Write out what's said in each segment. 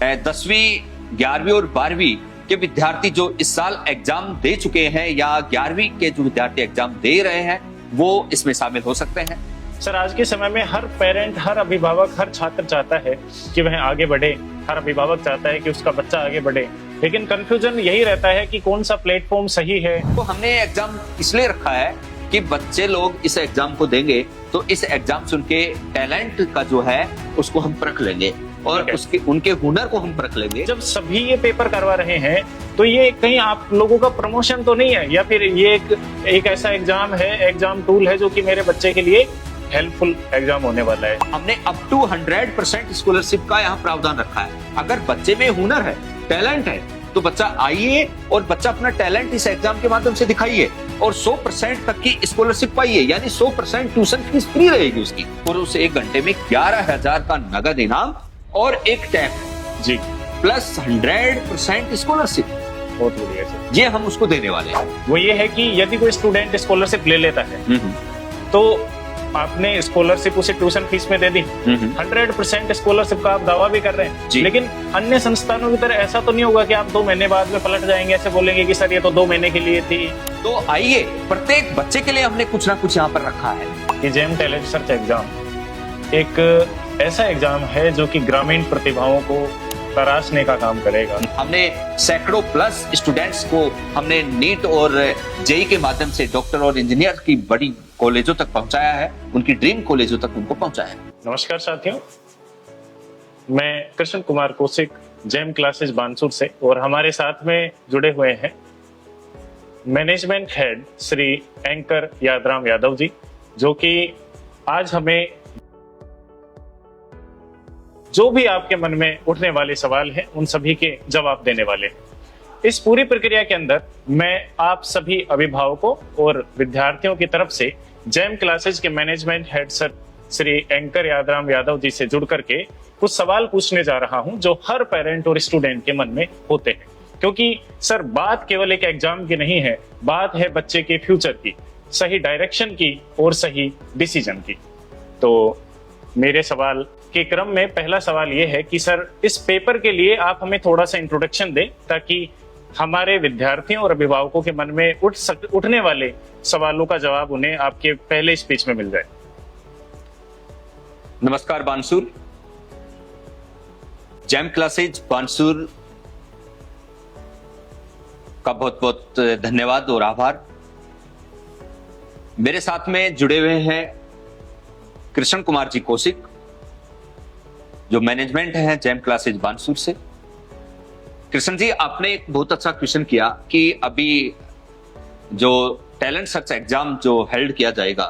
10वीं 11वीं और 12वीं के विद्यार्थी जो इस साल एग्जाम दे चुके हैं या 11वीं के जो विद्यार्थी एग्जाम दे रहे हैं वो इसमें शामिल हो सकते हैं। सर, आज के समय में हर पेरेंट, हर अभिभावक, हर छात्र चाहता है कि वह आगे बढ़े। हर अभिभावक चाहता है कि उसका बच्चा आगे बढ़े, लेकिन कंफ्यूजन यही रहता है कि कौन सा प्लेटफॉर्म सही है। तो हमने एग्जाम इसलिए रखा है कि बच्चे लोग इस एग्जाम को देंगे तो इस एग्जाम से उनके टैलेंट का जो है उसको हम परख लेंगे और उसके उनके हुनर को हम परख लेंगे। जब सभी ये पेपर करवा रहे हैं तो ये कहीं आप लोगों का प्रमोशन तो नहीं है, या फिर ये एक ऐसा एग्जाम है, एग्जाम टूल है जो कि मेरे बच्चे के लिए हेल्पफुल एग्जाम होने वाला है। हमने अप टू 100% स्कॉलरशिप का यहाँ प्रावधान रखा है। अगर बच्चे में हुनर है, टैलेंट है, तो बच्चा आइए और बच्चा अपना टैलेंट इस एग्जाम के माध्यम से दिखाइए और 100% तक की स्कॉलरशिप पाइए, यानी 100% ट्यूशन फीस फ्री रहेगी उसकी और उस 1 घंटे में 11,000 का नगद इनाम और एक टैब जी प्लस 100% स्कॉलरशिप। बहुत बढ़िया सर, ये हम उसको देने वाले हैं। वो ये है कि यदि कोई स्टूडेंट स्कॉलरशिप ले लेता है तो आपने स्कॉलरशिप उसे ट्यूशन फीस में दे दी, 100% स्कॉलरशिप का आप दावा भी कर रहे हैं, लेकिन अन्य संस्थानों की तरह ऐसा तो नहीं होगा कि आप 2 महीने बाद में पलट जाएंगे, ऐसे बोलेंगे कि सर ये तो 2 महीने के लिए थी। तो आइए, प्रत्येक बच्चे के लिए हमने कुछ ना कुछ यहाँ पर रखा है। कि जेम टैलेंट सर्च एग्जाम एक ऐसा एग्जाम है जो कि ग्रामीण प्रतिभाओं को तराशने का काम करेगा। हमने सैकड़ों प्लस स्टूडेंट्स को हमने नीट और जेई के माध्यम से डॉक्टर और इंजीनियर की बड़ी कॉलेजों तक पहुंचाया है, उनकी ड्रीम कॉलेजों तक उनको पहुंचाया है। नमस्कार साथियों, मैं कृष्ण कुमार कौशिक, जेम क्लासेस बानसूर से, और हमारे साथ में जुड़े हुए हैं management head Shri anchor Yadram Yadav ji, जो कि आज हमें जो भी आपके मन में उठने वाले सवाल हैं उन सभी के जवाब देने वाले हैं। इस पूरी प्रक्रिया के अंदर मैं आप सभी अभिभावकों और विद्यार्थियों की तरफ से जेम क्लासेस के management head sir Shri anchor Yadram Yadav ji से जुड़ करके कुछ सवाल पूछने जा रहा हूं जो हर पेरेंट और स्टूडेंट के मन में होते हैं, क्योंकि सर बात केवल एक एग्जाम की नहीं है, बात है बच्चे के फ्यूचर की, सही डायरेक्शन की और सही डिसीजन की। तो मेरे सवाल के क्रम में पहला सवाल ये है कि सर इस पेपर के लिए आप हमें थोड़ा सा इंट्रोडक्शन दें ताकि हमारे विद्यार्थियों और अभिभावकों के मन में उठने वाले सवालों का जवाब उन्हें आपके पहले स्पीच में मिल जाए। नमस्कार बानसूर, जेम क्लासेज बानसूर का बहुत बहुत धन्यवाद और आभार। मेरे साथ में जुड़े हुए हैं कृष्ण कुमार जी कौशिक, जो मैनेजमेंट है जेम क्लासेज बानसूर से। कृष्ण जी, आपने एक बहुत अच्छा क्वेश्चन किया कि अभी जो टैलेंट सर्च एग्जाम जो हेल्ड किया जाएगा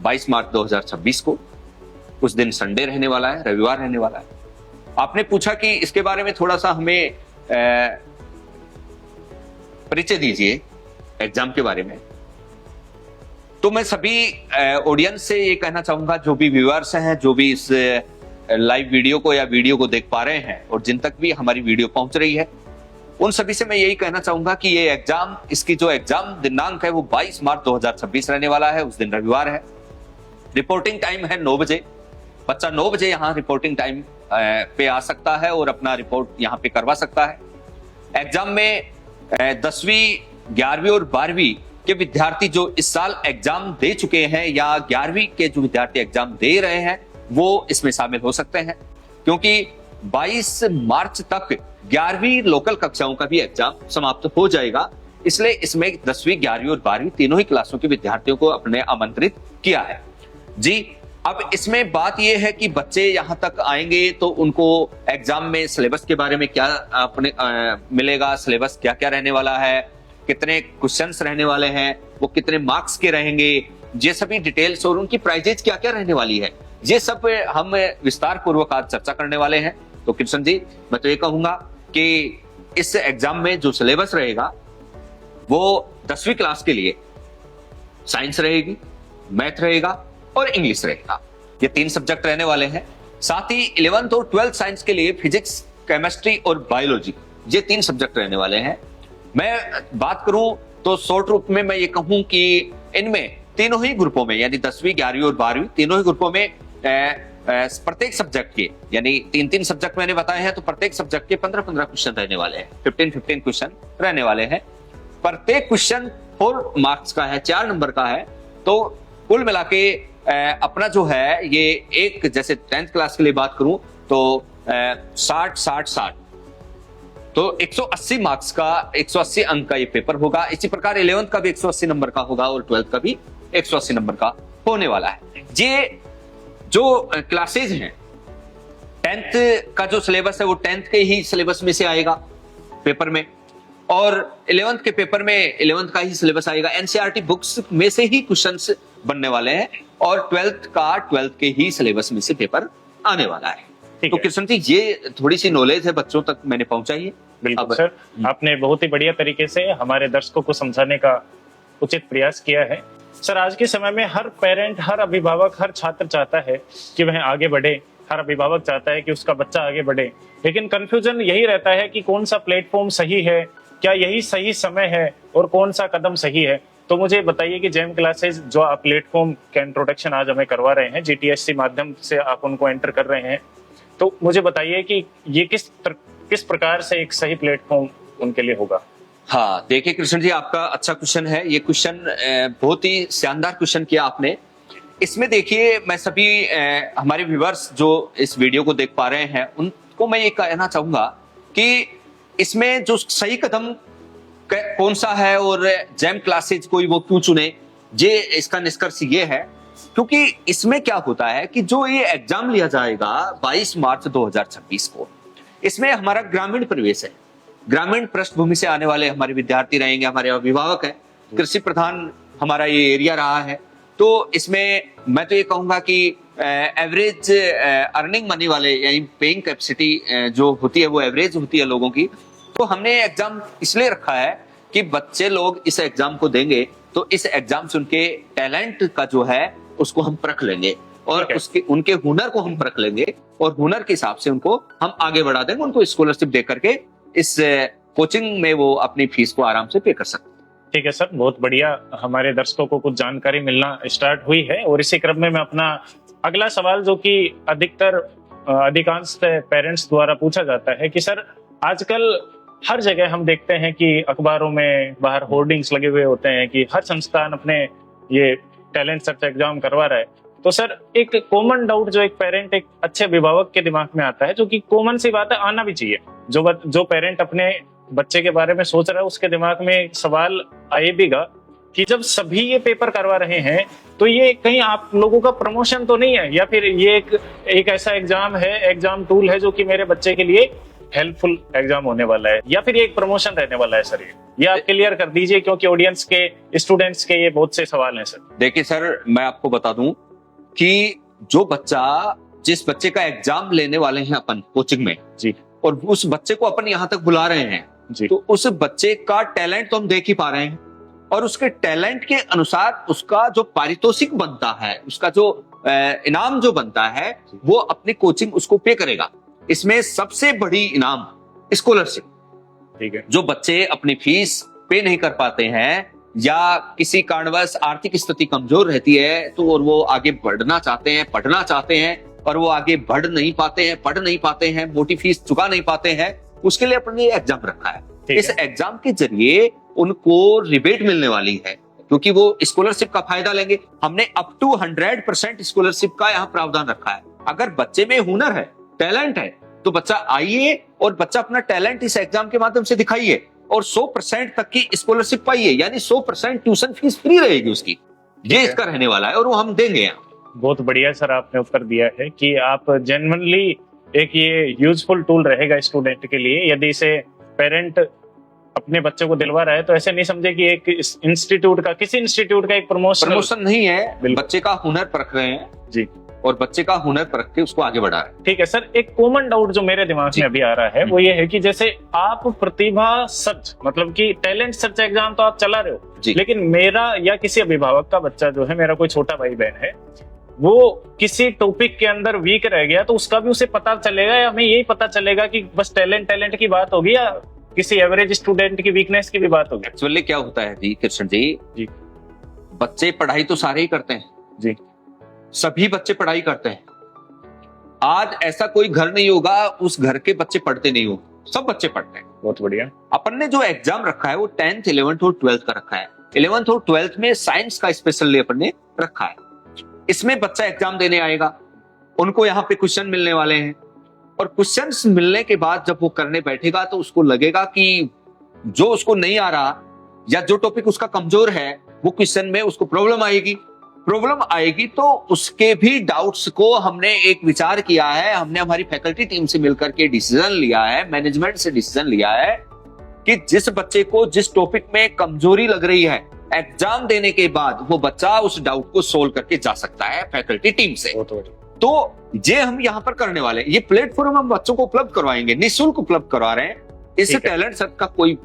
22 मार्च 2026 को, उस दिन संडे रहने वाला है, रविवार रहने वाला है। आपने पूछा कि इसके बारे में थोड़ा सा हमें परिचय दीजिए एग्जाम के बारे में। तो मैं सभी ऑडियंस से ये कहना चाहूंगा, जो भी व्यूअर्स हैं, जो भी इस लाइव वीडियो को या वीडियो को देख पा रहे हैं और जिन तक भी हमारी वीडियो पहुंच रही है, उन सभी से मैं यही कहना चाहूंगा कि ये एग्जाम, इसकी जो एग्जाम दिनांक है वो 22 मार्च 2026 रहने वाला है। उस दिन रविवार है। रिपोर्टिंग टाइम है 9 बजे। बच्चा 9 बजे यहाँ रिपोर्टिंग टाइम पे आ सकता है और अपना रिपोर्ट यहाँ पे करवा सकता है। एग्जाम में 10वीं 11वीं और 12वीं के विद्यार्थी जो इस साल एग्जाम दे चुके हैं या 11वीं के जो विद्यार्थी एग्जाम दे रहे हैं वो इसमें शामिल हो सकते हैं, क्योंकि 22 मार्च तक 11वीं लोकल कक्षाओं का भी एग्जाम समाप्त हो जाएगा। इसलिए इसमें 10वीं 11वीं और 12वीं तीनों ही क्लासों के विद्यार्थियों को अपने आमंत्रित किया है। जी, अब इसमें बात यह है कि बच्चे यहाँ तक आएंगे तो उनको एग्जाम में सिलेबस के बारे में क्या अपने मिलेगा, सिलेबस क्या क्या रहने वाला है, कितने क्वेश्चंस रहने वाले हैं, वो कितने मार्क्स के रहेंगे, ये सभी डिटेल्स और उनकी प्राइजेज क्या क्या रहने वाली है, ये सब हम विस्तार पूर्वक आज चर्चा करने वाले हैं। तो कृष्ण जी, मैं तो ये कहूंगा कि इस एग्जाम में जो सिलेबस रहेगा वो 10वीं क्लास के लिए साइंस रहेगी, मैथ रहेगा और इंग्लिश रहेगा। ये 3 सब्जेक्ट रहने वाले हैं। साथ ही 11th और 12th साइंस के लिए फिजिक्स, केमिस्ट्री और बायोलॉजी, ये 3 सब्जेक्ट रहने वाले हैं। मैं बात करूं तो शॉर्ट रूप में मैं ये कहूं कि इनमें तीनों ही ग्रुपों में, यानी 10वीं 11वीं और 12वीं तीनों ही ग्रुपों में प्रत्येक सब्जेक्ट के, यानी 3-3 सब्जेक्ट मैंने बताए हैं, तो प्रत्येक सब्जेक्ट के 15-15 क्वेश्चन रहने वाले हैं, 15-15 क्वेश्चन रहने वाले हैं। प्रत्येक क्वेश्चन 4 मार्क्स का है, 4 नंबर का है। तो कुल मिला के अपना जो है ये एक, जैसे 10th क्लास के लिए बात करूं तो 60-60-60, तो 180 मार्क्स का, 180 अंक का ये पेपर होगा। इसी प्रकार 11th का भी 180 नंबर का होगा और 12th का भी 180 नंबर का होने वाला है। ये जो क्लासेज हैं, 10th का जो सिलेबस है वो 10th के ही सिलेबस में से आएगा पेपर में, और 11th के पेपर में 11th का ही सिलेबस आएगा। एनसीईआरटी बुक्स में से ही क्वेश्चंस बनने वाले हैं और 12th का 12th के ही सिलेबस में से पेपर आने वाला है। तो कृष्ण जी, ये थोड़ी सी नॉलेज है बच्चों तक मैंने पहुंचाई है। बिल्कुल सर, आपने बहुत ही बढ़िया तरीके से हमारे दर्शकों को समझाने का उचित प्रयास किया है। सर, आज के समय में हर पेरेंट, हर अभिभावक, हर छात्र चाहता है कि वह आगे बढ़े, हर अभिभावक चाहता है कि उसका बच्चा आगे बढ़े, लेकिन कंफ्यूजन यही रहता है कि कौन सा प्लेटफॉर्म सही है, क्या यही सही समय है और कौन सा कदम सही है। तो मुझे बताइए कि जेम क्लासेस जो आप प्लेटफॉर्म का इंट्रोडक्शन आज हमें करवा रहे हैं, जीटीएससी माध्यम से आप उनको एंटर कर रहे हैं, तो मुझे बताइए कि ये किस प्रकार से एक सही प्लेटफॉर्म उनके लिए होगा। हाँ, देखिए कृष्ण जी, आपका अच्छा क्वेश्चन है। ये क्वेश्चन बहुत ही शानदार क्वेश्चन किया आपने। इसमें देखिए, मैं सभी हमारे व्यूअर्स जो इस वीडियो को देख पा रहे हैं उनको मैं ये कहना चाहूंगा कि इसमें जो सही कदम कौन सा है और जेम क्लासेज कोई वो क्यों चुने, ये इसका निष्कर्ष ये है क्योंकि इसमें क्या होता है कि जो ये एग्जाम लिया जाएगा 22 मार्च 2026 को, इसमें हमारा ग्रामीण प्रवेश है। ग्रामीण पृष्ठभूमि से आने वाले हमारे विद्यार्थी रहेंगे, हमारे अभिभावक हैं, कृषि प्रधान हमारा ये एरिया रहा है। तो इसमें मैं तो ये कहूंगा कि एवरेज अर्निंग मनी वाले, यानी पेइंग कैपेसिटी जो होती है वो एवरेज होती है लोगों की। तो हमने एग्जाम इसलिए रखा है कि बच्चे लोग इस एग्जाम को देंगे तो इस एग्जाम से उनके टैलेंट का जो है उसको हम परख लेंगे और उनके हुनर को हम परख लेंगे और हुनर के हिसाब से उनको हम आगे बढ़ा देंगे, उनको स्कॉलरशिप दे करके इस कोचिंग में वो अपनी फीस को आराम से पे कर सकते हैं। ठीक है सर, बहुत बढ़िया। हमारे दर्शकों को कुछ जानकारी मिलना स्टार्ट हुई है और इसी क्रम में मैं अपना अगला सवाल, जो कि अधिकांश पेरेंट्स द्वारा पूछा जाता है कि सर, आजकल हर जगह हम देखते हैं कि अखबारों में बाहर होर्डिंग्स लगे हुए होते हैं कि हर संस्थान अपने ये टैलेंट सर्च एग्जाम करवा रहा है। तो सर, एक कॉमन डाउट जो एक पेरेंट, एक अच्छे अभिभावक के दिमाग में आता है, जो कि कॉमन सी बात है, आना भी चाहिए, जो पेरेंट अपने बच्चे के बारे में सोच रहा है उसके दिमाग में सवाल आएगा कि जब सभी ये पेपर करवा रहे हैं तो ये कहीं आप लोगों का प्रमोशन तो नहीं है, या फिर ये एक ऐसा एग्जाम है, एग्जाम टूल है जो कि मेरे बच्चे के लिए हेल्पफुल एग्जाम होने वाला है, या फिर ये एक प्रमोशन रहने वाला है। सर, ये आप क्लियर कर दीजिए, क्योंकि ऑडियंस के, स्टूडेंट्स के ये बहुत से सवाल हैं। सर देखिए सर, मैं आपको बता दूं कि जिस बच्चे का एग्जाम लेने वाले हैं अपन कोचिंग में जी, और उस बच्चे को अपन यहाँ तक बुला रहे हैं जी, तो उस बच्चे का टैलेंट तो हम देख ही पा रहे हैं और उसके टैलेंट के अनुसार उसका जो पारितोषिक बनता है, उसका जो इनाम जो बनता है, वो अपनी कोचिंग उसको पे करेगा। इसमें सबसे बड़ी इनाम स्कॉलरशिप। ठीक है। जो बच्चे अपनी फीस पे नहीं कर पाते हैं या किसी कारणवश आर्थिक स्थिति कमजोर रहती है तो और वो आगे बढ़ना चाहते हैं, पढ़ना चाहते हैं और वो आगे बढ़ नहीं पाते हैं, पढ़ नहीं पाते हैं, मोटी फीस चुका नहीं पाते हैं, उसके लिए अपने एग्जाम रखा है। इस एग्जाम के जरिए उनको रिबेट मिलने वाली है क्योंकि वो स्कॉलरशिप का फायदा लेंगे। हमने अप टू 100% स्कॉलरशिप का यहाँ प्रावधान रखा है। अगर बच्चे में हुनर है, टैलेंट है, तो बच्चा आइए और बच्चा अपना टैलेंट इस एग्जाम के माध्यम से दिखाइए और 100% तक की स्कॉलरशिप पाइए, यानी 100% ट्यूशन फीस फ्री रहेगी उसकी। ये इसका रहने वाला है और वो हम देंगे यहाँ। बहुत बढ़िया सर, आपने उत्तर दिया है कि आप जेन्युइनली एक ये यूजफुल टूल रहेगा स्टूडेंट के लिए। यदि इसे पेरेंट अपने बच्चे को दिलवा रहा है तो ऐसे नहीं समझे कि एक इंस्टीट्यूट का, किसी इंस्टीट्यूट का एक प्रमोशन नहीं है, बच्चे का हुनर परख रहे हैं जी, और बच्चे का हुनर परख के उसको आगे बढ़ा रहे हैं। ठीक है सर, एक कॉमन डाउट जो मेरे दिमाग में अभी आ रहा है वो ये है कि जैसे आप प्रतिभा सर्च, मतलब कि टैलेंट सर्च एग्जाम तो आप चला रहे हो, लेकिन मेरा या किसी अभिभावक का बच्चा जो है, मेरा कोई छोटा भाई बहन है, वो किसी टॉपिक के अंदर वीक रह गया तो उसका भी उसे पता चलेगा या हमें यही पता चलेगा कि बस टैलेंट की बात होगी या किसी एवरेज स्टूडेंट की वीकनेस की भी बात होगी? एक्चुअली क्या होता है जी कृष्ण जी, बच्चे पढ़ाई तो सारे ही करते हैं जी, सभी बच्चे पढ़ाई करते हैं, आज ऐसा कोई घर नहीं होगा उस घर के बच्चे पढ़ते नहीं हो, सब बच्चे पढ़ते हैं। बहुत बढ़िया। अपन ने जो एग्जाम रखा है वो 10th 11th और 12th का रखा है। 11th और 12th में साइंस का स्पेशली अपन ने रखा है। इसमें बच्चा एग्जाम देने आएगा, उनको यहाँ पे क्वेश्चन मिलने वाले हैं, और क्वेश्चंस मिलने के बाद जब वो करने बैठेगा तो उसको लगेगा कि जो उसको नहीं आ रहा या जो टॉपिक उसका कमजोर है वो क्वेश्चन में उसको प्रॉब्लम आएगी। तो उसके भी डाउट्स को हमने एक विचार किया है, हमने हमारी फैकल्टी टीम से मिलकर के डिसीजन लिया है, मैनेजमेंट से डिसीजन लिया है कि जिस बच्चे को जिस टॉपिक में कमजोरी लग रही है, एग्जाम देने के बाद वो बच्चा उस डाउट को सोल्व करके जा सकता है फैकल्टी टीम से। तो ये हम यहाँ पर करने वाले हैं। ये प्लेटफॉर्म हम बच्चों को उपलब्ध करवाएंगे, निःशुल्क उपलब्ध करवा रहे हैं। इस टैलेंट सर्च का कोई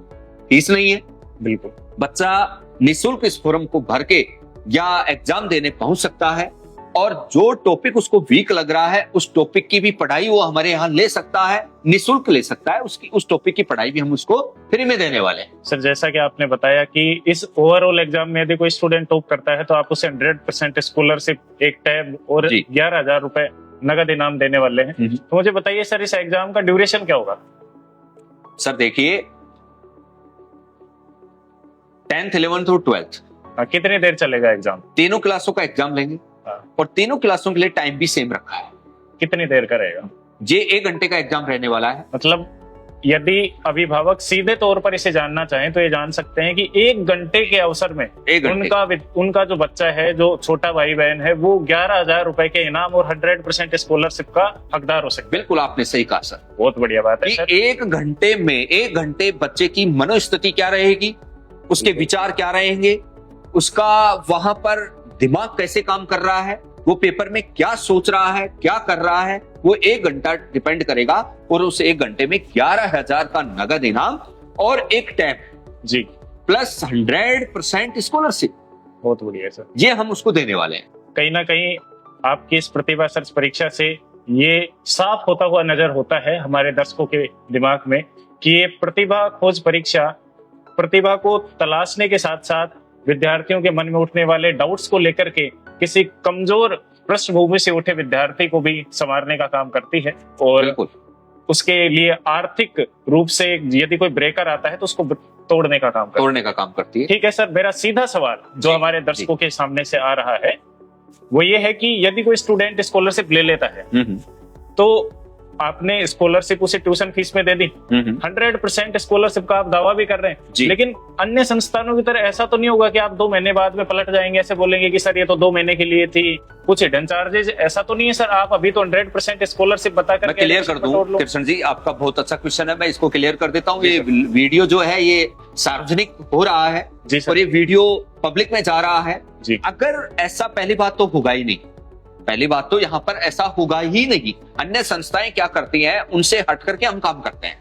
फीस नहीं है। बिल्कुल, बच्चा निःशुल्क इस फोरम को भर के या एग्जाम देने पहुंच सकता है, और जो टॉपिक उसको वीक लग रहा है उस टॉपिक की भी पढ़ाई वो हमारे यहाँ ले सकता है, निःशुल्क ले सकता है। उस टॉपिक की पढ़ाई भी हम उसको फ्री में देने वाले हैं। सर जैसा कि आपने बताया कि इस ओवरऑल एग्जाम में यदि कोई स्टूडेंट टॉप करता है तो आप उसे 100% स्कॉलरशिप, एक टैब और 11,000 रुपए नगद इनाम देने वाले हैं। तो मुझे बताइए सर, इस एग्जाम का ड्यूरेशन क्या होगा? सर देखिए, 10th 11th और 12th कितनी देर चलेगा एग्जाम? तीनों क्लासों का एग्जाम लेंगे, और तीनों क्लासों के लिए टाइम भी सेम रखा है। कितनी देर का रहेगा? ये 1 घंटे का एग्जाम रहने वाला है। मतलब यदि अभिभावक सीधे तौर पर इसे जानना चाहें तो ये जान सकते हैं कि 1 घंटे के अवसर में उनका जो बच्चा है, जो छोटा भाई बहन है, वो 11,000 रुपए के इनाम और 100% स्कॉलरशिप का हकदार हो सकता है। बिल्कुल, आपने सही कहा सर। बहुत बढ़िया बात है सर। 1 घंटे बच्चे की मनोस्थिति क्या रहेगी, उसके विचार क्या रहेंगे, उसका वहां पर दिमाग कैसे काम कर रहा है, वो पेपर में क्या सोच रहा है, क्या कर रहा है, वो 1 घंटा डिपेंड करेगा। और उस 1 घंटे में 11,000 का नगद इनाम और एक टैब जी प्लस 100% स्कॉलरशिप। बहुत बढ़िया सर, ये हम उसको देने वाले हैं। कहीं ना कहीं आपकी इस प्रतिभा सर्च परीक्षा से ये साफ होता हुआ नजर होता है हमारे दर्शकों के दिमाग में कि ये प्रतिभा खोज परीक्षा प्रतिभा को तलाशने के साथ साथ विद्यार्थियों के मन में उठने वाले डाउट्स को लेकर के किसी कमजोर पृष्ठभूमि से उठे विद्यार्थी को भी संवारने का काम करती है, और उसके लिए आर्थिक रूप से यदि कोई ब्रेकर आता है तो उसको तोड़ने का काम करती है। ठीक है सर, मेरा सीधा सवाल जो हमारे दर्शकों के सामने से आ रहा है वो ये है कि यदि कोई स्टूडेंट स्कॉलरशिप ले लेता है तो आपने स्कॉलरशिप उसे ट्यूशन फीस में दे दी, 100% स्कॉलरशिप का आप दावा भी कर रहे हैं, लेकिन अन्य संस्थानों की तरह ऐसा तो नहीं होगा कि आप 2 महीने बाद में पलट जाएंगे, ऐसे बोलेंगे कि सर ये तो 2 महीने के लिए थी, कुछ हिडन चार्जेस, ऐसा तो नहीं है सर? आप अभी तो 100% स्कॉलरशिप बताकर मैं क्लियर कर दूं। कृष्ण जी, आपका बहुत अच्छा क्वेश्चन है, मैं इसको क्लियर कर देता हूँ। ये वीडियो जो है ये सार्वजनिक हो रहा है और ये वीडियो पब्लिक में जा रहा है। अगर ऐसा, पहली बात तो होगा ही नहीं, पहली बात तो यहाँ पर ऐसा होगा ही नहीं। अन्य संस्थाएं क्या करती हैं, उनसे हट करके हम काम करते हैं।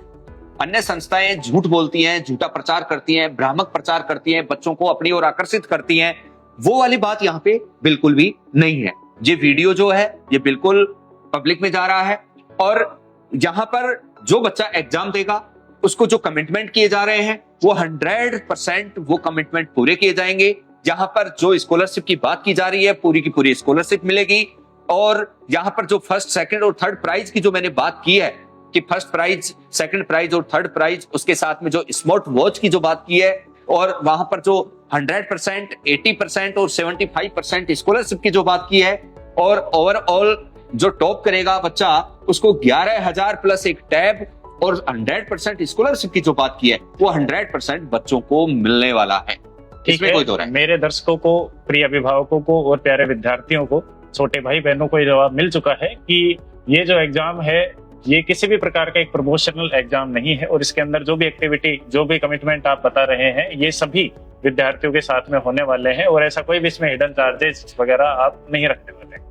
अन्य संस्थाएं झूठ बोलती हैं, झूठा प्रचार करती हैं, भ्रामक प्रचार करती हैं, बच्चों को अपनी ओर आकर्षित करती हैं। वो वाली बात यहाँ पे बिल्कुल भी नहीं है। ये वीडियो जो है ये बिल्कुल पब्लिक में जा रहा है, और यहाँ पर जो बच्चा एग्जाम देगा उसको जो कमिटमेंट किए जा रहे हैं वो 100% वो कमिटमेंट पूरे किए जाएंगे। यहाँ पर जो स्कॉलरशिप की बात की जा रही है पूरी की पूरी स्कॉलरशिप मिलेगी, और यहाँ पर जो फर्स्ट, सेकंड और थर्ड प्राइज की जो मैंने बात की है कि फर्स्ट प्राइज, सेकंड प्राइज और थर्ड प्राइज, उसके साथ में जो स्मार्ट वॉच की जो बात की है, और वहां पर जो 100%, 80% और 75% स्कॉलरशिप की जो बात की है, और ओवरऑल जो टॉप करेगा बच्चा उसको 11,000 प्लस एक टैब और 100% स्कॉलरशिप की जो बात की है वो 100% बच्चों को मिलने वाला है। इसमें कोई दो राय। मेरे दर्शकों को, प्रिय अभिभावकों को और प्यारे विद्यार्थियों को, छोटे भाई बहनों को ये जवाब मिल चुका है कि ये जो एग्जाम है ये किसी भी प्रकार का एक प्रमोशनल एग्जाम नहीं है, और इसके अंदर जो भी एक्टिविटी, जो भी कमिटमेंट आप बता रहे हैं ये सभी विद्यार्थियों के साथ में होने वाले हैं, और ऐसा कोई भी इसमें हिडन चार्जेस वगैरह आप नहीं रखने वाले।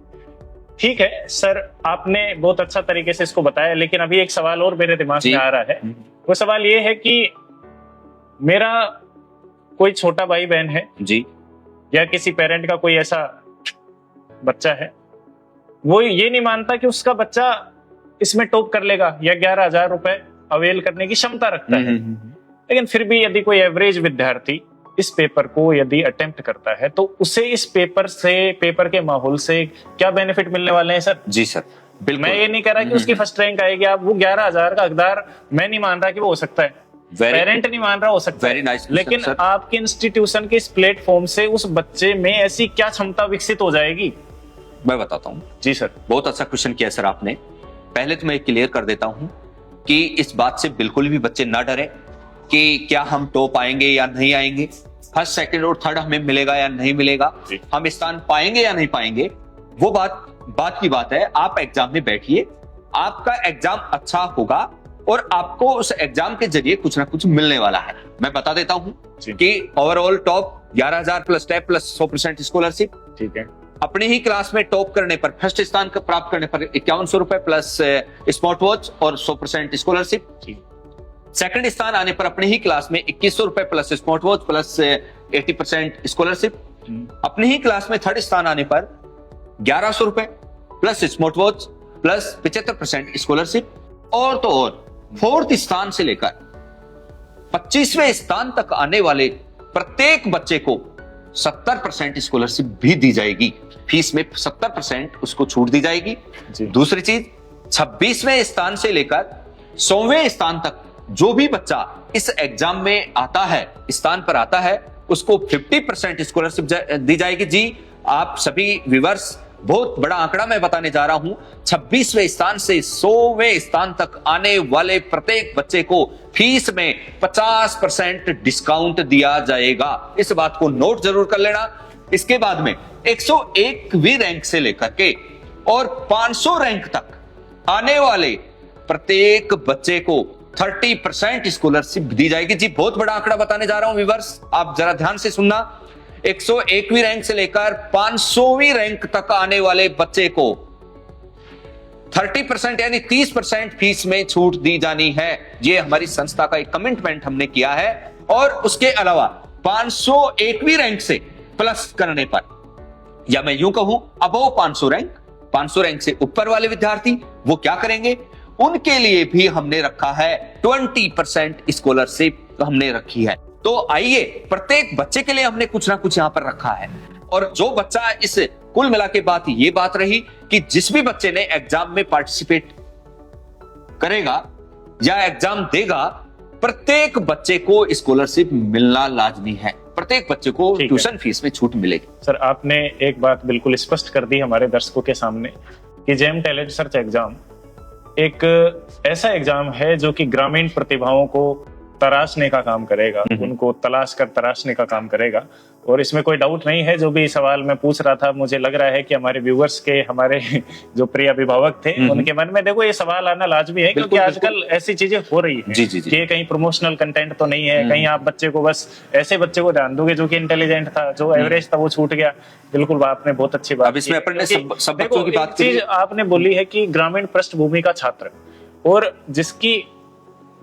ठीक है सर, आपने बहुत अच्छा तरीके से इसको बताया, लेकिन अभी एक सवाल और मेरे दिमाग में आ रहा है। वो सवाल ये है कि मेरा कोई छोटा भाई बहन है जी, या किसी पेरेंट का कोई ऐसा बच्चा है, वो ये नहीं मानता कि उसका बच्चा इसमें टॉप कर लेगा या 11,000 रुपए अवेल करने की क्षमता रखता है, लेकिन फिर भी यदि कोई एवरेज विद्यार्थी इस पेपर को यदि अटेम्प्ट करता है तो उसे इस पेपर से, पेपर के माहौल से क्या बेनिफिट मिलने वाले हैं सर? जी सर, बिल्कुल। मैं ये नहीं कह रहा कि उसकी फर्स्ट रैंक आएगी, आप वो 11,000 का हकदार मैं नहीं मान रहा कि वो हो सकता है, पेरेंट नहीं मान रहा हो सकता Very है, nice, लेकिन sir. आपके इंस्टीट्यूशन के इस प्लेटफॉर्म से उस बच्चे में ऐसी क्या क्षमता विकसित हो जाएगी? मैं बताता हूँ। जी सर। बहुत अच्छा क्वेश्चन किया सर आपने। पहले तो मैं क्लियर कर देता हूं कि इस बात से बिल्कुल भी बच्चे ना डरे कि क्या हम टॉप आएंगे या नहीं आएंगे, फर्स्ट सेकंड और थर्ड हमें मिलेगा या नहीं मिलेगा, हम स्थान पाएंगे या नहीं पाएंगे, वो बात की बात है। आप एग्जाम में बैठिए, आपका एग्जाम अच्छा होगा और आपको उस एग्जाम के जरिए कुछ ना कुछ मिलने वाला है। मैं बता देता हूं कि overall top 11,000 plus tap plus 100% scholarship, ठीक है। अपनी ही क्लास में टॉप करने पर, फर्स्ट स्थान प्राप्त करने पर 5100 रुपए प्लस स्मार्ट वॉच और 100% स्कॉलरशिप। सेकंड स्थान आने पर अपनी ही क्लास में 2100 रुपए plus smart watch plus 80% scholarship. अपनी ही क्लास में थर्ड स्थान आने पर 1100 रुपए plus smart watch plus 75% scholarship. और तो और फोर्थ स्थान से लेकर 25वें स्थान तक आने वाले प्रत्येक बच्चे को 70% स्कॉलरशिप भी दी जाएगी, फीस में 70% उसको छूट दी जाएगी। दूसरी चीज, 26वें स्थान से लेकर 100वें स्थान तक जो भी बच्चा इस एग्जाम में आता है, स्थान पर आता है, उसको 50% स्कॉलरशिप दी जाएगी। जी आप सभी व्यूअर्स, बहुत बड़ा आंकड़ा मैं बताने जा रहा हूं। 26वें स्थान से 100वें स्थान तक आने वाले प्रत्येक बच्चे को फीस में 50% डिस्काउंट दिया जाएगा। इस बात को नोट जरूर कर लेना। इसके बाद में 101वीं रैंक से लेकर के और 500 रैंक तक आने वाले प्रत्येक बच्चे को 30% स्कॉलरशिप दी जाएगी। जी बहुत बड़ा आंकड़ा बताने जा रहा हूं व्यूअर्स, आप जरा ध्यान से सुनना। 101वीं रैंक से लेकर 500वीं रैंक तक आने वाले बच्चे को 30% यानी 30% फीस में छूट दी जानी है। ये हमारी संस्था का एक कमिटमेंट हमने किया है। और उसके अलावा 501वीं रैंक से प्लस करने पर, या मैं यूं कहूं अबव 500 रैंक से ऊपर वाले विद्यार्थी वो क्या करेंगे, उनके लिए भी हमने रखा है 20% स्कॉलरशिप हमने रखी है। तो आइए, प्रत्येक बच्चे के लिए हमने कुछ ना कुछ यहां पर रखा है। और जो बच्चा इस कुल मिला के बात रही कि जिस भी बच्चे ने एग्जाम में पार्टिसिपेट करेगा या एग्जाम देगा, प्रत्येक बच्चे को स्कॉलरशिप मिलना लाजमी है, प्रत्येक बच्चे को ट्यूशन फीस में छूट मिलेगी। सर आपने एक बात बिल्कुल स्पष्ट कर दी हमारे दर्शकों के सामने कि जेम टैलेंट सर्च एग्जाम एक ऐसा एग्जाम है जो कि ग्रामीण प्रतिभाओं को तराशने का काम करेगा, उनको तलाश कर तराशने का काम करेगा। और इसमें कोई डाउट नहीं है, जो भी सवाल मैं पूछ रहा था, मुझे लग रहा है कि हमारे व्यूअर्स के, हमारे जो प्रिय अभिभावक थे, उनके मन में देखो ये सवाल आना लाजमी है, क्योंकि आजकल ऐसी चीजें हो रही है कि ये कहीं प्रमोशनल कंटेंट तो नहीं है, कहीं आप बच्चे को बस ऐसे बच्चे को ध्यान दोगे जो कि इंटेलिजेंट था, जो एवरेज था वो छूट गया। बिल्कुल आपने बहुत अच्छी बात इसमें अपने सब बच्चों की बात चीज आपने बोली है कि ग्रामीण पृष्ठभूमि का छात्र, और जिसकी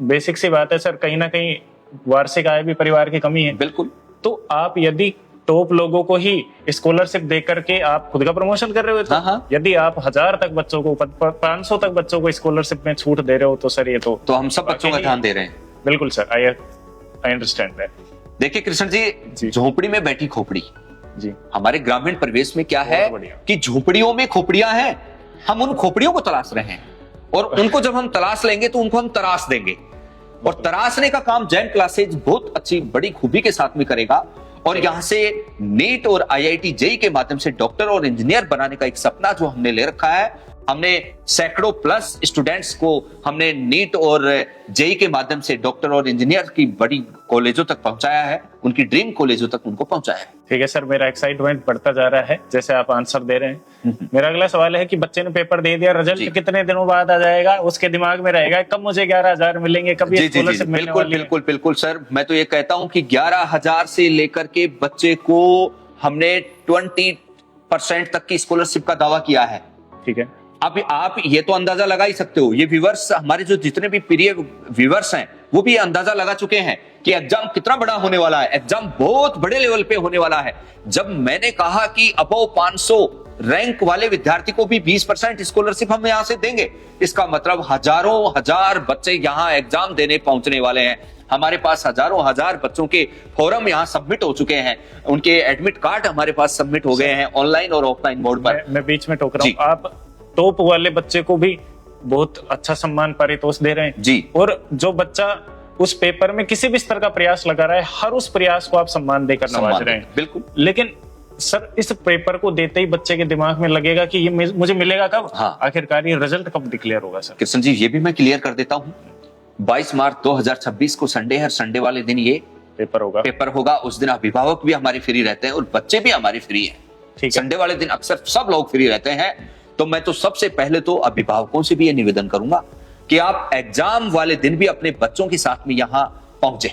बेसिक सी बात है सर, कहीं ना कहीं वार्षिक आय भी परिवार की कमी है। बिल्कुल। तो आप यदि टॉप लोगों को ही स्कॉलरशिप दे करके आप खुद का प्रमोशन कर रहे हो, तो यदि आप 1000 तक बच्चों को, 500 तक बच्चों को स्कॉलरशिप में छूट दे रहे हो, तो सर ये तो हम सब बच्चों का ध्यान दे रहे हैं। बिल्कुल सर, आई अंडरस्टैंड दैट। देखिए कृष्ण जी, झोपड़ी में बैठी खोपड़ी जी, हमारे ग्रामीण परिवेश में क्या है कि झोपड़ियों में खोपड़ियां हैं, हम उन खोपड़ियों को तलाश रहे हैं, और उनको जब हम तलाश लेंगे तो उनको हम तराश देंगे। और तराशने का काम जैम क्लासेज बहुत अच्छी बड़ी खूबी के साथ में करेगा। और यहां से नीट और IIT जेई के माध्यम से डॉक्टर और इंजीनियर बनाने का एक सपना जो हमने ले रखा है, हमने सैकड़ों प्लस स्टूडेंट्स को हमने नीट और जेई के माध्यम से डॉक्टर और इंजीनियर की बड़ी कॉलेजों तक पहुंचाया है, उनकी ड्रीम कॉलेजों तक उनको पहुंचाया है। ठीक है सर, मेरा एक्साइटमेंट बढ़ता जा रहा है जैसे आप आंसर दे रहे हैं। मेरा अगला सवाल है कि बच्चे ने पेपर दे दिया, रिजल्ट कितने दिनों बाद आ जाएगा, उसके दिमाग में रहेगा कब मुझे 11,000 मिलेंगे, कब ये स्कॉलरशिप मिलने वाली है? बिल्कुल बिल्कुल सर, मैं तो ये कहता हूं कि 11,000 से लेकर के बच्चे को हमने 20% तक की स्कॉलरशिप का दावा किया है। ठीक है, अब आप ये तो अंदाजा लगा ही सकते हो, ये व्यूअर्स हमारे जो जितने भी प्रिय व्यूअर्स हैं वो भी अंदाजा लगा चुके हैं कि एग्जाम कितना बड़ा होने वाला है, एग्जाम बहुत बड़े लेवल पे होने वाला है। जब मैंने कहा कि अबव 500 रैंक वाले विद्यार्थी को भी 20% स्कॉलरशिप हम यहां से देंगे, इसका मतलब हजारों हजार बच्चे यहां एग्जाम देने पहुंचने वाले हैं। हमारे पास हजारों हजार बच्चों के फॉर्म यहां सबमिट हो चुके हैं, उनके एडमिट कार्ड हमारे पास सबमिट हो गए हैं ऑनलाइन और ऑफलाइन मोड पर। मैं बीच में टोक रहा हूं, आप टॉप वाले बच्चे को भी बहुत अच्छा सम्मान पारितोष दे रहे हैं जी। और जो बच्चा उस पेपर में किसी भी स्तर का प्रयास लगा रहा है, हर उस प्रयास को आप सम्मान देकर नवाज रहे हैं। बिल्कुल। लेकिन सर, इस पेपर को देते ही बच्चे के दिमाग में लगेगा कि ये मुझे मिलेगा कब? हाँ। आखिरकार ये रिजल्ट कब डिक्लेयर होगा सर? कृष्ण जी, ये भी मैं क्लियर कर देता हूँ। 22 मार्च 2026 को संडे है, संडे वाले दिन ये पेपर होगा। उस दिन अभिभावक भी हमारे फ्री रहते हैं और बच्चे भी हमारे फ्री हैं। ठीक है। संडे वाले दिन अक्सर सब लोग फ्री रहते हैं। तो मैं तो सबसे पहले तो अभिभावकों से भी ये निवेदन करूंगा कि आप एग्जाम वाले दिन भी अपने बच्चों के साथ में यहाँ पहुंचे।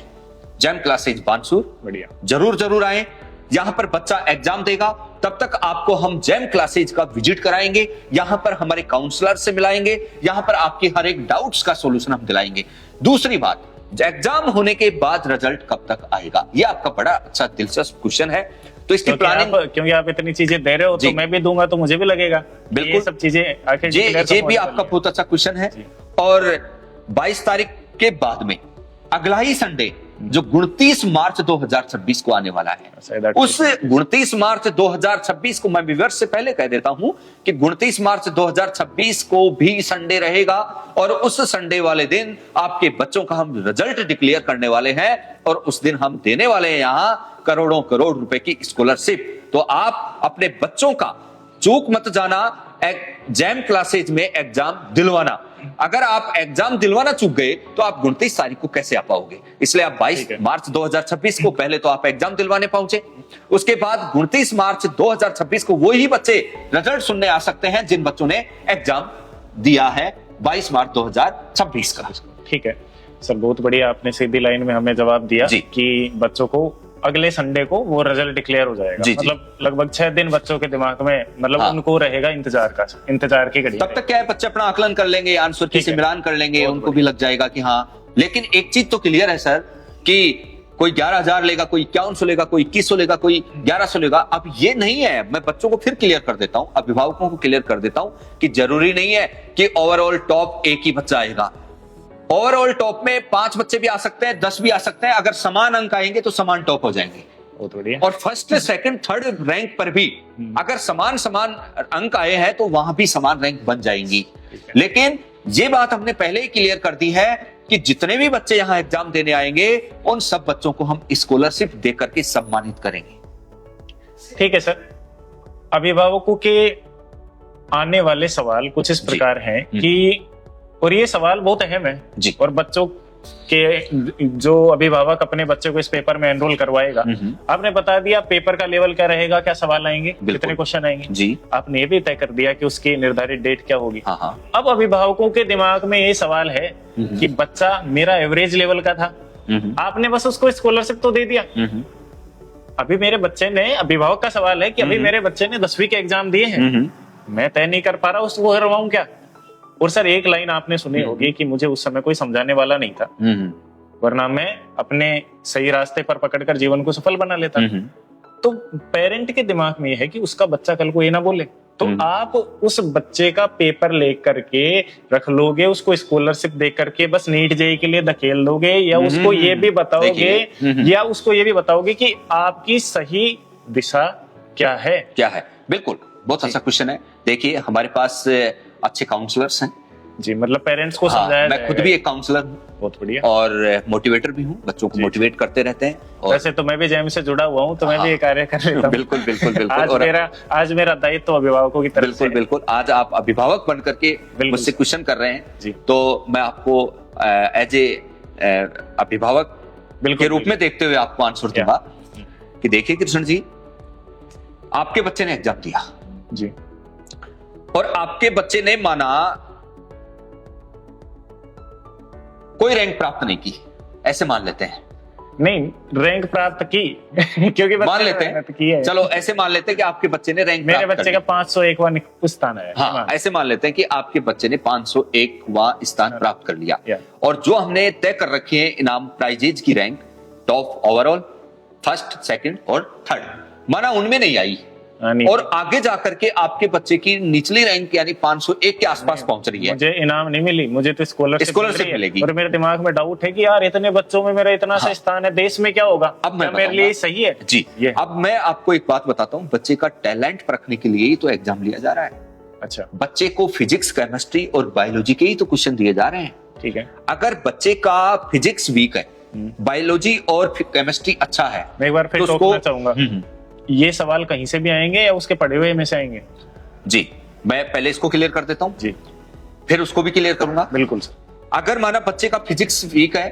जैम क्लासेज बानसूर बढ़िया, जरूर आए। यहां पर बच्चा एग्जाम देगा, तब तक आपको हम जैम क्लासेज का विजिट कराएंगे। यहां पर हमारे काउंसलर से मिलाएंगे, यहां पर आपके हर एक डाउट्स का सॉल्यूशन हम दिलाएंगे। दूसरी बात, एग्जाम होने के बाद रिजल्ट कब तक आएगा, ये आपका बड़ा अच्छा दिलचस्प क्वेश्चन है। तो इसकी प्लानिंग, क्योंकि आप इतनी चीजें दे रहे हो तो मैं भी दूंगा तो मुझे भी लगेगा बिल्कुल ये सब चीजें आखिर ये भी आपका बहुत अच्छा क्वेश्चन है। और 22 तारीख के बाद में अगला ही संडे जो 29 मार्च 2026 को आने वाला है, उस 29 मार्च 2026 को मैं व्यूअर्स से पहले कह देता हूं कि 29 मार्च 2026 को भी संडे रहेगा और उस संडे वाले दिन आपके बच्चों का हम रिजल्ट डिक्लेयर करने वाले हैं और उस दिन हम देने वाले हैं यहां करोड़ों करोड़ रुपए की स्कॉलरशिप। तो आप अपने बच्चों का चूक मत जाना, जैम क्लासेज में एग्जाम दिलवाना। अगर आप एग्जाम दिलवाना चूक गए तो आप 29 तारीख को कैसे आ पाओगे? इसलिए आप 22 मार्च 2026 को पहले तो आप एग्जाम दिलवाने पहुंचे, उसके बाद 29 मार्च 2026 को वही बच्चे रिजल्ट सुनने आ सकते हैं जिन बच्चों ने एग्जाम दिया है 22 मार्च 2026 का। ठीक है सर, बहुत बढ़िया, आपने सीधी लाइन में हमें जवाब दिया कि बच्चों को अगले संडे को वो रिजल्ट डिक्लेयर हो जाएगा। मतलब लगभग 6 दिन बच्चों के दिमाग में, मतलब उनको रहेगा इंतजार की घड़ी। तब तक क्या है, बच्चे अपना आकलन कर लेंगे, आंसर की से मिलान कर लेंगे, उनको भी लग जाएगा कि हाँ। लेकिन एक चीज तो क्लियर है सर कि कोई 11,000 लेगा, कोई 5100 लेगा, कोई 2100 लेगा, कोई 1100 लेगा। अब ये नहीं है, मैं बच्चों को फिर क्लियर कर देता हूं, अभिभावकों को क्लियर कर देता हूं कि जरूरी नहीं है कि ओवरऑल टॉप एक ही बच्चा आएगा। ओवरऑल टॉप में 5 बच्चे भी आ सकते हैं, 10 भी आ सकते हैं। अगर समान अंक आएंगे तो समान टॉप हो जाएंगे। और फर्स्ट, सेकंड, थर्ड रैंक पर भी अगर समान अंक आए हैं तो वहां भी समान रैंक बन जाएंगी। लेकिन ये बात हमने पहले ही क्लियर कर दी है कि जितने भी बच्चे यहां एग्जाम देने आएंगे उन सब बच्चों को हम स्कॉलरशिप देकर के सम्मानित करेंगे। ठीक है सर, अभिभावकों के आने वाले सवाल कुछ इस प्रकार हैं कि, और ये सवाल बहुत अहम है जी, और बच्चों के जो अभिभावक अपने बच्चे को इस पेपर में एनरोल करवाएगा, आपने बता दिया पेपर का लेवल क्या रहेगा, क्या सवाल आएंगे, कितने क्वेश्चन आएंगे जी। आपने ये भी तय कर दिया कि उसकी निर्धारित डेट क्या होगी। हाँ। अब अभिभावकों के दिमाग में ये सवाल है कि बच्चा मेरा एवरेज लेवल का था, आपने बस उसको स्कॉलरशिप तो दे दिया, अभी मेरे बच्चे ने, अभिभावक का सवाल है कि अभी मेरे बच्चे ने 10वीं के एग्जाम दिए हैं, मैं तय नहीं कर पा रहा उसको करवाऊं क्या? और सर एक लाइन आपने सुनी होगी कि मुझे उस समय कोई समझाने वाला नहीं था, वरना मैं अपने सही रास्ते पर पकड़कर जीवन को सफल बना लेता। तो पेरेंट के दिमाग में यह है कि उसका बच्चा कल को ये ना बोले, तो आप उस बच्चे का पेपर लेकर के रख लोगे, उसको स्कॉलरशिप दे करके बस नीट जेईई के लिए धकेल दोगे, या उसको ये भी बताओगे कि आपकी सही दिशा क्या है? बिल्कुल, बहुत अच्छा क्वेश्चन है। देखिए, हमारे पास अच्छे काउंसलर्स हैं जी, मतलब पेरेंट्स को समझाया मैं खुद भी एक काउंसलर हूँ, बहुत बढ़िया, और मोटिवेटर भी हूँ, बच्चों को मोटिवेट करते रहते हैं। और वैसे तो मैं भी जैम से जुड़ा हुआ हूँ, तो मैं भी ये कार्य कर रहा हूँ। बिल्कुल। आज मेरा दायित्व तो अभिभावकों की तरफ से। बिल्कुल। आज आप अभिभावक बन करके मुझसे क्वेश्चन कर रहे हैं, तो मैं आपको एज ए अभिभावक के रूप में देखते हुए आपको आंसर दूंगा कि देखिए कृष्ण जी, आपके बच्चे ने एग्जाम दिया जी, और आपके बच्चे ने माना कोई रैंक प्राप्त नहीं की, ऐसे मान लेते हैं। नहीं, रैंक प्राप्त की क्योंकि मान लेते हैं, चलो ऐसे मान लेते हैं कि आपके बच्चे ने रैंक, मेरे बच्चे का 501वां स्थान है। हाँ, ऐसे मान लेते हैं कि आपके बच्चे ने 501वां स्थान प्राप्त कर लिया, और जो हमने तय कर रखी है इनाम प्राइजेज की rank, top, overall, first, second और थर्ड, माना उनमें नहीं आई, और आगे जाकर के आपके बच्चे की निचली रैंक यानी 501 के आसपास पहुंच रही है। मुझे इनाम नहीं मिली, मुझे तो स्कॉलरशिप मिलेगी। और मेरे दिमाग में डाउट है कि यार इतने बच्चों में मेरा इतना सा स्थान है, देश में क्या होगा, अब मैं मेरे लिए सही है जी। अब मैं आपको एक बात बताता हूँ, बच्चे का टैलेंट परखने के लिए ही तो एग्जाम लिया जा रहा है। अच्छा, बच्चे को फिजिक्स, केमिस्ट्री और बायोलॉजी के ही तो क्वेश्चन दिए जा रहे हैं। ठीक है। अगर बच्चे का फिजिक्स वीक है, बायोलॉजी और केमिस्ट्री अच्छा है, मैं एक बार फिर तो टोकना चाहूंगा, ये सवाल कहीं से भी आएंगे या उसके पढ़े हुए में से आएंगे? जी, मैं पहले इसको क्लियर कर देता हूं जी, फिर उसको भी क्लियर करूंगा। बिल्कुल सर। अगर माना बच्चे का फिजिक्स वीक है,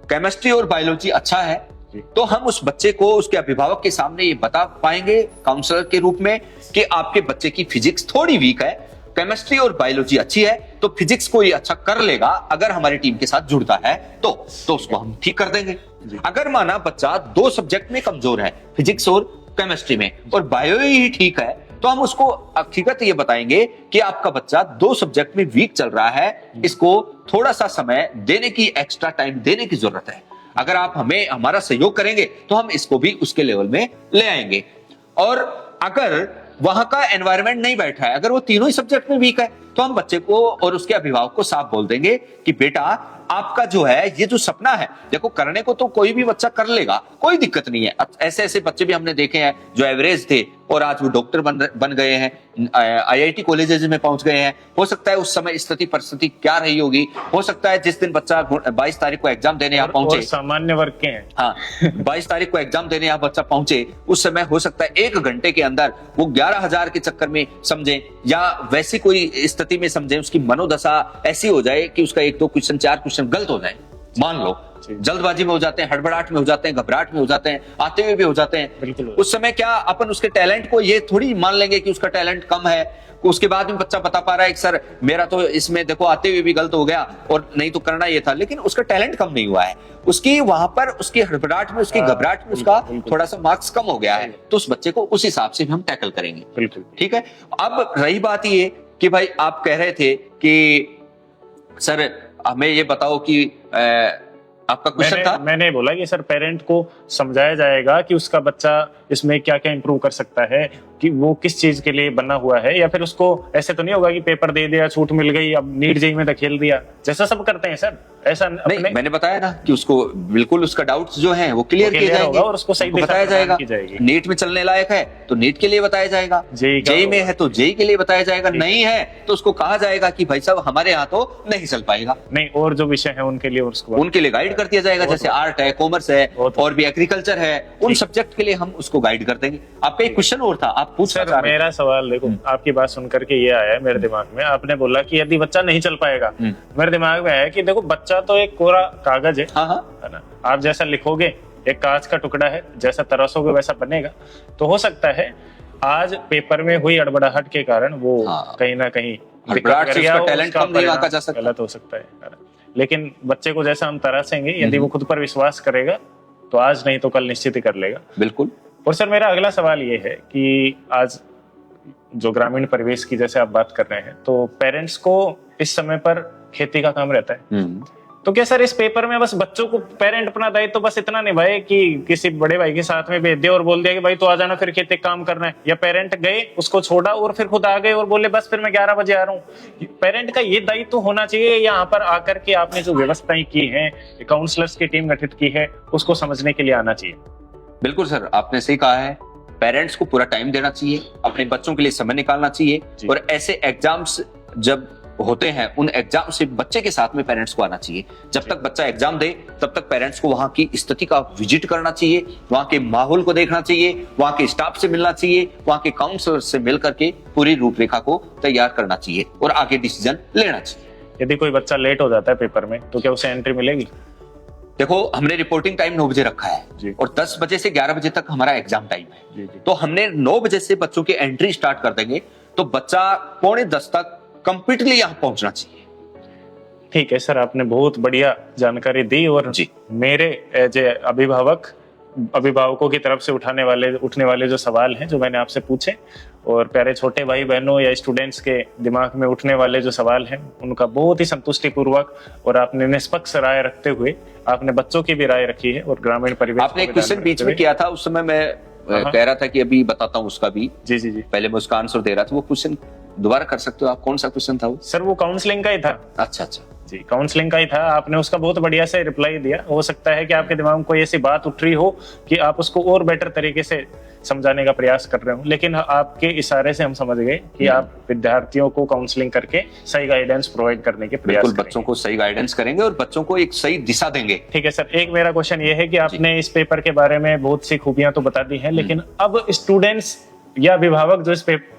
केमिस्ट्री और बायोलॉजी अच्छा है, तो हम उस बच्चे को उसके अभिभावक के सामने ये बता पाएंगे काउंसलर के रूप में कि आपके बच्चे की फिजिक्स थोड़ी वीक है, केमिस्ट्री और बायोलॉजी अच्छी है, तो फिजिक्स को ये अच्छा कर लेगा अगर हमारी टीम के साथ जुड़ता है तो उसको हम ठीक कर देंगे। अगर माना बच्चा 2 सब्जेक्ट में कमजोर है, फिजिक्स और केमिस्ट्री में, और बायो ही ठीक है, तो हम उसको हकीकत ये बताएंगे कि आपका बच्चा 2 सब्जेक्ट में वीक चल रहा है, इसको थोड़ा सा समय देने की, एक्स्ट्रा टाइम देने की जरूरत है। अगर आप हमारा सहयोग करेंगे तो हम इसको भी उसके लेवल में ले आएंगे। और अगर वहां का एनवायरनमेंट नहीं बैठा है, अगर वो तीनों ही सब्जेक्ट में वीक है, तो हम बच्चे को और उसके अभिभावक को साफ बोल देंगे कि बेटा आपका जो है ये जो सपना है, देखो करने को तो कोई भी बच्चा कर लेगा, कोई दिक्कत नहीं है। ऐसे ऐसे बच्चे भी हमने देखे हैं जो एवरेज थे और आज वो डॉक्टर बन गए हैं, आईआईटी कॉलेजेस में पहुंच गए हैं। हो सकता है उस समय स्थिति परिस्थिति क्या रही होगी, हो सकता है जिस दिन बच्चा 22 तारीख को एग्जाम देने यहाँ पहुंचे, सामान्य वर्ग के हैं, हाँ 22 तारीख को एग्जाम देने यहाँ बच्चा पहुंचे, उस समय हो सकता है 1 घंटे के अंदर वो 11,000 के चक्कर में समझे या वैसी कोई स्थिति में समझे, उसकी मनोदशा ऐसी हो जाए कि उसका 1-2 क्वेश्चन 4 क्वेश्चन गलत हो जाए। मान लो जल्दबाजी में हो जाते हैं, हड़बड़ाहट में हो जाते हैं, घबराहट में हो जाते हैं, आते हुए भी हो जाते हैं। उस समय क्या अपन उसके टैलेंट को ये थोड़ी मान लेंगे कि उसका टैलेंट कम है, उसके बाद में बच्चा बता पा रहा है कि सर मेरा तो इसमें देखो आते हुए भी गलत हो गया और नहीं तो करना ये था, लेकिन उसका टैलेंट कम नहीं हुआ है, उसकी वहां पर उसकी हड़बड़ाहट में, उसकी घबराहट में उसका थोड़ा सा मार्क्स कम हो गया है, तो उस बच्चे को उस हिसाब से भी हम टैकल करेंगे। ठीक है। अब रही बात ये कि भाई आप कह रहे थे कि सर हमें ये बताओ कि आपका क्वेश्चन था, मैंने बोला कि सर पेरेंट को समझाया जाएगा कि उसका बच्चा इसमें क्या क्या इंप्रूव कर सकता है, कि वो किस चीज के लिए बना हुआ है, या फिर उसको ऐसे तो नहीं होगा कि पेपर दे दिया, छूट मिल गई, अब नीट जेईई में धकेल दिया, जैसा सब करते हैं सर, ऐसा नहीं। मैंने बताया ना कि उसको बिल्कुल उसका डाउट्स जो हैं वो क्लियर किए जाएंगे और उसको सही बताया जाएगा। नीट में चलने लायक है तो नीट के लिए बताया जाएगा, जेईई में है तो जेईई के लिए बताया जाएगा, नहीं है तो उसको कहा जाएगा कि भाई साहब हमारे यहाँ तो नहीं चल पाएगा, नहीं और जो विषय है उनके लिए उनके लिए गाइड कर दिया जाएगा, जैसे आर्ट है, कॉमर्स है और भी एग्रीकल्चर है, उन सब्जेक्ट के लिए हम उसको गाइड कर देंगे। आपका एक क्वेश्चन और था, आप पूछ सर। मेरा सवाल देखो, आपकी बात सुनकर के ये आया है मेरे दिमाग में, आपने बोला कि यदि बच्चा नहीं चल पाएगा, मेरे दिमाग में है कि देखो बच्चा तो एक कोरा कागज है, है ना, आप जैसा लिखोगे एक कांच का टुकड़ा है, जैसा तराशोगे वैसा बनेगा। तो हो सकता है आज पेपर में हुई अड़बड़ाहट के कारण वो कहीं ना कहीं गलत हो सकता है, लेकिन बच्चे को जैसा हम तराशेंगे, यदि वो खुद पर विश्वास करेगा तो आज नहीं तो कल निश्चित ही कर लेगा। बिल्कुल। और सर मेरा अगला सवाल ये है कि आज जो ग्रामीण परिवेश की जैसे आप बात कर रहे हैं, तो पेरेंट्स को इस समय पर खेती का काम रहता है, तो क्या सर इस पेपर में बस बच्चों को पेरेंट अपना दायित्व तो बस इतना निभाए कि किसी बड़े भाई के साथ में भेज दिया और बोल दिया कि भाई तू आ जाना फिर खेती काम करना है, या पेरेंट गए उसको छोड़ा और फिर खुद आ गए और बोले बस फिर मैं 11 बजे आ रहा हूँ? पेरेंट का ये दायित्व तो होना चाहिए, यहाँ पर आकर के आपने जो व्यवस्थाएं की है, काउंसलर्स की टीम गठित की है, उसको समझने के लिए आना चाहिए। बिल्कुल सर, आपने सही कहा है, पेरेंट्स को पूरा टाइम देना चाहिए, अपने बच्चों के लिए समय निकालना चाहिए, और ऐसे एग्जाम्स जब होते हैं उन एग्जाम से बच्चे के साथ में पेरेंट्स को आना चाहिए। जब तक बच्चा एग्जाम दे तब तक पेरेंट्स को वहां की स्थिति का विजिट करना चाहिए, वहां के माहौल को देखना चाहिए, वहां के स्टाफ से मिलना चाहिए, वहां के काउंसलर से मिल करके पूरी रूपरेखा को तैयार करना चाहिए और आगे डिसीजन लेना चाहिए। यदि कोई बच्चा लेट हो जाता है पेपर में तो क्या उसे एंट्री मिलेगी? देखो हमने रिपोर्टिंग टाइम 9 बजे रखा है और 10 बजे से 11 बजे तक हमारा एग्जाम टाइम है, तो हमने 9 बजे से बच्चों की एंट्री स्टार्ट कर देंगे, तो बच्चा 9:45 तक कंप्लीटली यहाँ पहुंचना चाहिए। ठीक है सर, आपने बहुत बढ़िया जानकारी दी, और मेरे एज ए अभिभावकों की तरफ से उठने वाले जो सवाल हैं जो मैंने आपसे पूछे, और प्यारे छोटे भाई बहनों या स्टूडेंट्स के दिमाग में उठने वाले जो सवाल हैं उनका बहुत ही संतुष्टिपूर्वक और आपने निष्पक्ष राय रखते हुए आपने बच्चों की भी राय रखी है और ग्रामीण परिवेश। आपने एक क्वेश्चन बीच में किया था, उस समय मैं कह रहा था कि अभी बताता हूँ उसका भी। जी, पहले मैं उसका आंसर दे रहा था, वो क्वेश्चन दोबारा कर सकते हो आप? कौन सा क्वेश्चन था वो? सर वो काउंसलिंग का ही था। अच्छा, जी, काउंसलिंग का ही था, आपने उसका बहुत बढ़िया से रिप्लाई दिया। हो सकता है कि आपके दिमाग में कोई ऐसी बात उठ रही हो कि आप उसको और बेटर तरीके से समझाने का प्रयास कर रहे हो, लेकिन आपके इशारे से हम समझ गए कि आप विद्यार्थियों को काउंसलिंग करके सही गाइडेंस प्रोवाइड करने के प्रयास बिल्कुल बच्चों को सही गाइडेंस करेंगे और बच्चों को एक सही दिशा देंगे। ठीक है सर, एक मेरा क्वेश्चन ये है कि आपने इस पेपर के बारे में बहुत सी खूबियां तो बता दी हैं, लेकिन अब स्टूडेंट्स या अभिभावक जो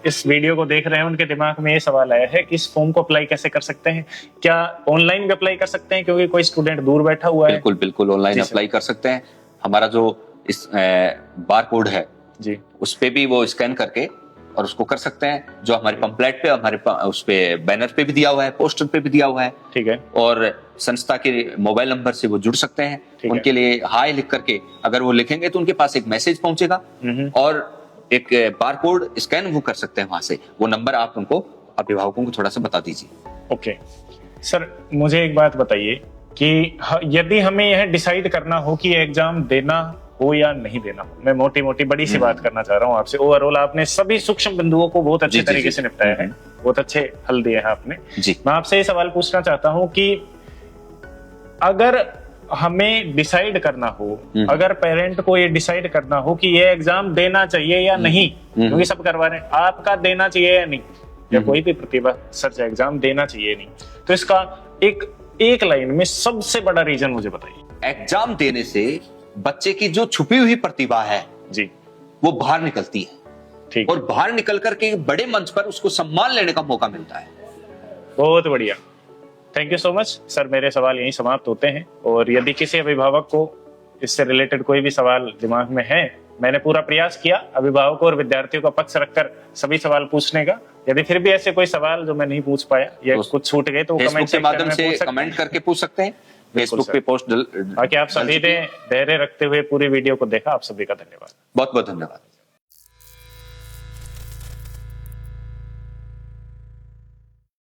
इस वीडियो को देख रहे हैं, उनके दिमाग में ये सवाल आया है कि इस फॉर्म को अप्लाई कैसे कर सकते हैं? क्या ऑनलाइन भी अप्लाई कर सकते हैं, क्योंकि कोई स्टूडेंट दूर बैठा हुआ है? बिल्कुल बिल्कुल ऑनलाइन अप्लाई कर सकते हैं। हमारा जो इस बार कोड है जी, उस पे भी वो स्कैन करके और उसको कर सकते हैं, जो हमारे पंपलेट पे, हमारे उस पे बैनर पे भी दिया हुआ है, पोस्टर पे भी दिया हुआ है। ठीक है। और संस्था के मोबाइल नंबर से वो जुड़ सकते हैं। उनके लिए हाय लिख करके अगर वो लिखेंगे तो उनके पास एक मैसेज पहुंचेगा और एक बार कोड स्कैन वो कर सकते हैं वहां से। वो नंबर आप उनको, अभिभावकों को थोड़ा सा बता दीजिए। ओके सर, मुझे एक बात बताइए कि यदि हमें यह डिसाइड करना हो कि एग्जाम देना हो या नहीं देना हो, मैं मोटी मोटी बड़ी सी बात करना चाह रहा हूँ आपसे। ओवरऑल आपने सभी सूक्ष्म बिंदुओं को बहुत अच्छे तरीके से निपटाया है, बहुत अच्छे हल दिए हैं आपने जी। मैं आपसे ये सवाल पूछना चाहता हूँ कि अगर हमें डिसाइड करना हो, अगर पेरेंट को ये डिसाइड करना हो कि ये एग्जाम देना चाहिए या नहीं, क्योंकि सब करवा रहे हैं, आपका देना चाहिए या नहीं, या कोई भी प्रतिभा सर्च एग्जाम देना चाहिए नहीं, तो इसका एक लाइन में सबसे बड़ा रीजन मुझे बताइए। एग्जाम देने से बच्चे की जो छुपी हुई प्रतिभा है जी, वो बाहर निकलती है। ठीक, और बाहर निकल करके बड़े मंच पर उसको सम्मान लेने का मौका मिलता है। बहुत बढ़िया, thank you so much sir. मेरे सवाल यहीं समाप्त होते हैं, और यदि किसी अभिभावक को इससे रिलेटेड कोई भी सवाल दिमाग में है, मैंने पूरा प्रयास किया अभिभावकों और विद्यार्थियों का पक्ष रखकर सभी सवाल पूछने का। यदि फिर भी ऐसे कोई सवाल जो मैं नहीं पूछ पाया या कुछ छूट गए तो फेसबुक के माध्यम से कमेंट करके पूछ सकते हैं, फेसबुक पे पोस्ट। बाकी आप सभी ने धैर्य रखते हुए पूरी वीडियो को देखा, आप सभी का धन्यवाद। बहुत बहुत धन्यवाद।